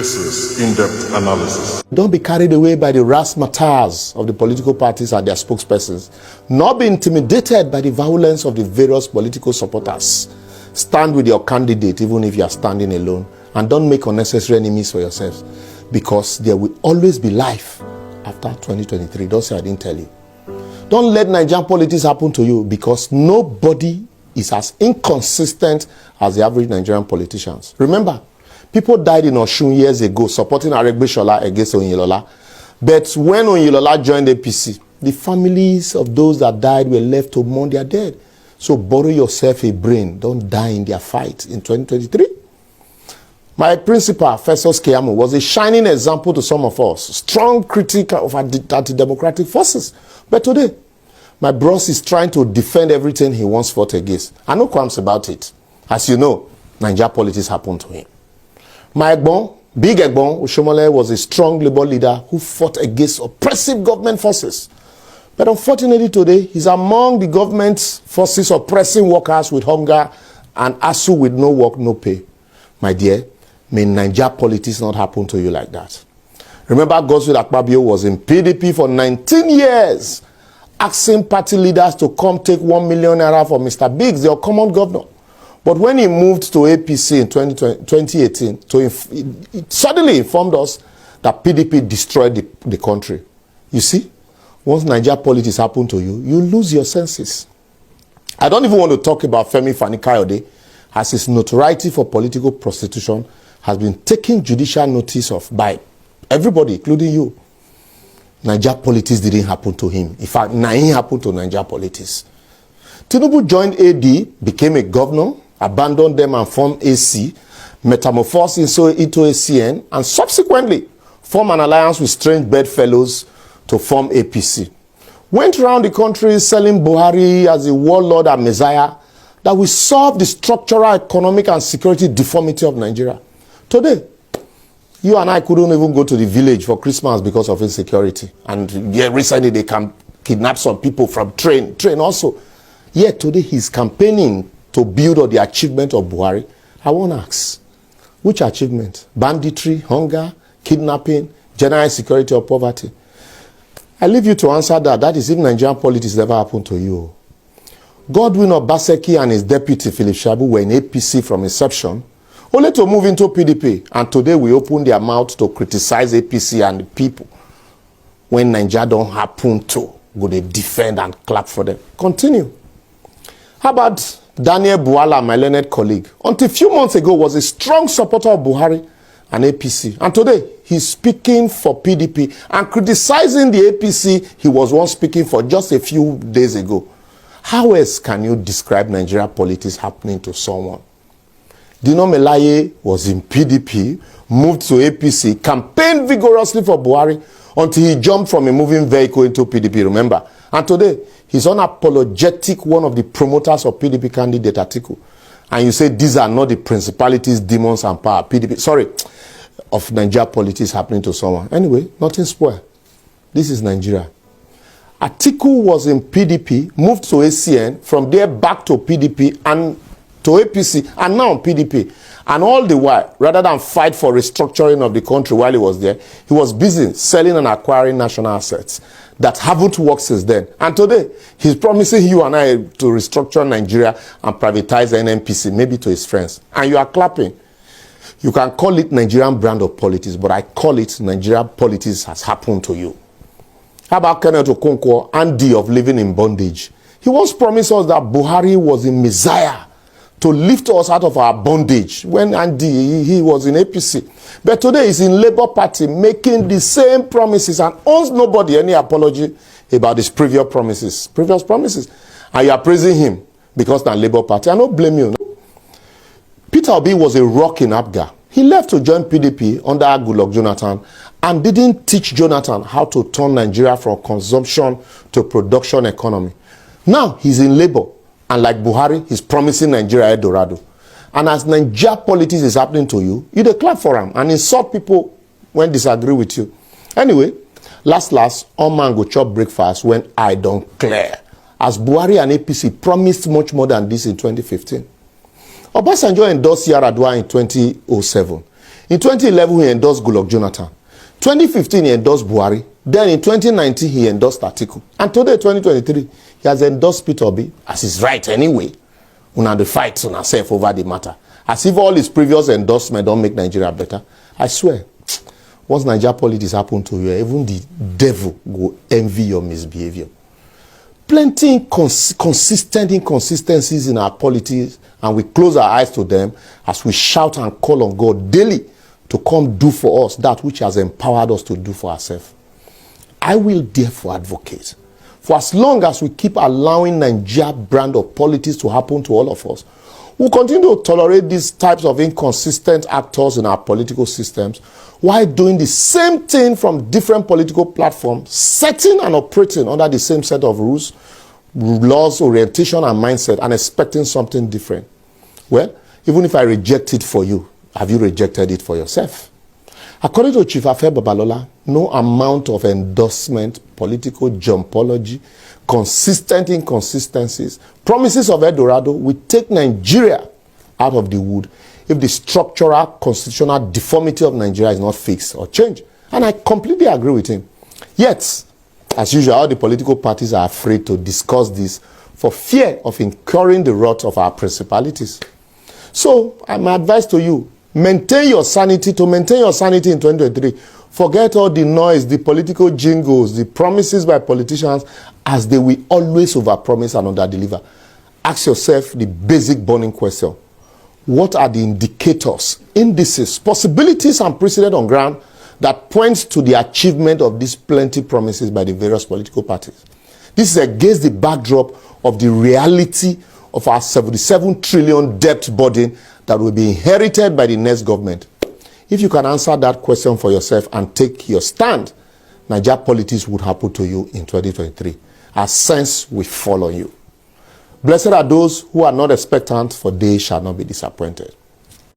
This is in-depth analysis. Don't be carried away by the razzmatazz of the political parties and their spokespersons. Not be intimidated by the violence of the various political supporters. Stand with your candidate even if you are standing alone. And don't make unnecessary enemies for yourselves. Because there will always be life after 2023. Don't say I didn't tell you. Don't let Nigerian politics happen to you, because nobody is as inconsistent as the average Nigerian politicians. Remember, people died in Osun years ago supporting Aregbesola against Oyinlola. But when Oyinlola joined APC, the families of those that died were left to mourn their dead. So borrow yourself a brain. Don't die in their fight in 2023. My principal, Festus Keyamo, was a shining example to some of us. Strong critic of anti-democratic forces. But today, my bros is trying to defend everything he once fought against. I know qualms about it. As you know, Nigeria politics happened to him. My Egbon, Big Egbon Oshomole, was a strong labor leader who fought against oppressive government forces. But unfortunately today, he's among the government forces oppressing workers with hunger and ASU with no work, no pay. My dear, may Nigeria politics not happen to you like that. Remember, Godswill Akpabio was in PDP for 19 years, asking party leaders to come take 1 million naira for Mr. Biggs, their common governor. But when he moved to APC in 2018, he suddenly informed us that PDP destroyed the country. You see, once Nigeria politics happen to you, you lose your senses. I don't even want to talk about Femi Fani-Kayode, as his notoriety for political prostitution has been taken judicial notice of by everybody, including you. Nigeria politics didn't happen to him. In fact, nothing happened to Nigeria politics. Tinubu joined AD, became a governor, abandoned them and formed AC, metamorphosed into ACN, and subsequently formed an alliance with strange bedfellows to form APC. Went around the country selling Buhari as a warlord and messiah that will solve the structural, economic, and security deformity of Nigeria. Today, you and I couldn't even go to the village for Christmas because of insecurity. And yeah, recently they can kidnap some people from train also. Yet today he's campaigning to build on the achievement of Buhari. I want to ask, which achievement? Banditry, hunger, kidnapping, general insecurity or poverty? I leave you to answer that. That is if Nigerian politics never happened to you. Godwin Obaseki and his deputy Philip Shabu were in APC from inception, only to move into PDP. And today we open their mouth to criticize APC and the people. When Nigeria don't happen to, go they defend and clap for them. Continue. How about Daniel Buala, my learned colleague? Until a few months ago, was a strong supporter of Buhari and APC. And today, he's speaking for PDP and criticizing the APC he was once speaking for just a few days ago. How else can you describe Nigeria politics happening to someone? Dino Melaye was in PDP, moved to APC, campaigned vigorously for Buhari until he jumped from a moving vehicle into PDP, remember? And today, he's unapologetic one of the promoters of PDP candidate Atiku. And you say these are not the principalities, demons, and power. Of Nigeria politics happening to someone. Anyway, nothing spoiled. This is Nigeria. Atiku was in PDP, moved to ACN, from there back to PDP and to APC, and now PDP. And all the while, rather than fight for restructuring of the country while he was there, he was busy selling and acquiring national assets that haven't worked since then. And today, he's promising you and I to restructure Nigeria and privatize NNPC, maybe to his friends. And you are clapping. You can call it Nigerian brand of politics, but I call it Nigerian politics has happened to you. How about Kenneth Okonkwo, Andy of living in bondage? He once promised us that Buhari was a messiah to lift us out of our bondage when Andy, he was in APC. But today he's in Labour Party making the same promises and owes nobody any apology about his previous promises. And you are praising him because they're Labour Party. I don't blame you. Peter Obi was a rock in Abga. He left to join PDP under Goodluck Jonathan and didn't teach Jonathan how to turn Nigeria from consumption to production economy. Now he's in Labour. And like Buhari, he's promising Nigeria Eldorado. And as Nigeria politics is happening to you, you dey clap for him and insult people when disagree with you. Anyway, last, all man go chop breakfast when I don't clear. As Buhari and APC promised much more than this in 2015. Obasanjo endorsed Yar'Adua in 2007. In 2011, he endorsed Goodluck Jonathan. 2015, he endorsed Buhari. Then in 2019, he endorsed Atiku. And today, 2023, he has endorsed Peter Obi, as his right anyway. Una the fight on herself over the matter. As if all his previous endorsements don't make Nigeria better. I swear, once Nigeria politics happen to you, even the devil will envy your misbehavior. Plenty consistent inconsistencies in our politics, and we close our eyes to them as we shout and call on God daily to come do for us that which has empowered us to do for ourselves. I will therefore advocate, for as long as we keep allowing Nigeria brand of politics to happen to all of us, we'll continue to tolerate these types of inconsistent actors in our political systems while doing the same thing from different political platforms, setting and operating under the same set of rules, laws, orientation, and mindset, and expecting something different. Well, even if I reject it for you, have you rejected it for yourself? According to Chief Afe Babalola, no amount of endorsement, political jumpology, consistent inconsistencies, promises of Eldorado will take Nigeria out of the wood if the structural constitutional deformity of Nigeria is not fixed or changed. And I completely agree with him. Yet, as usual, all the political parties are afraid to discuss this for fear of incurring the wrath of our principalities. So, my advice to you, maintain your sanity. To maintain your sanity in 2023, forget all the noise, the political jingles, the promises by politicians, as they will always overpromise and underdeliver. Ask yourself the basic burning question. What are the indicators, indices, possibilities, and precedent on ground that points to the achievement of these plenty promises by the various political parties? This is against the backdrop of the reality of our 77 trillion debt burden that will be inherited by the next government. If you can answer that question for yourself and take your stand, Nigeria politics would happen to you in 2023. As sense will fall on you. Blessed are those who are not expectant, for they shall not be disappointed.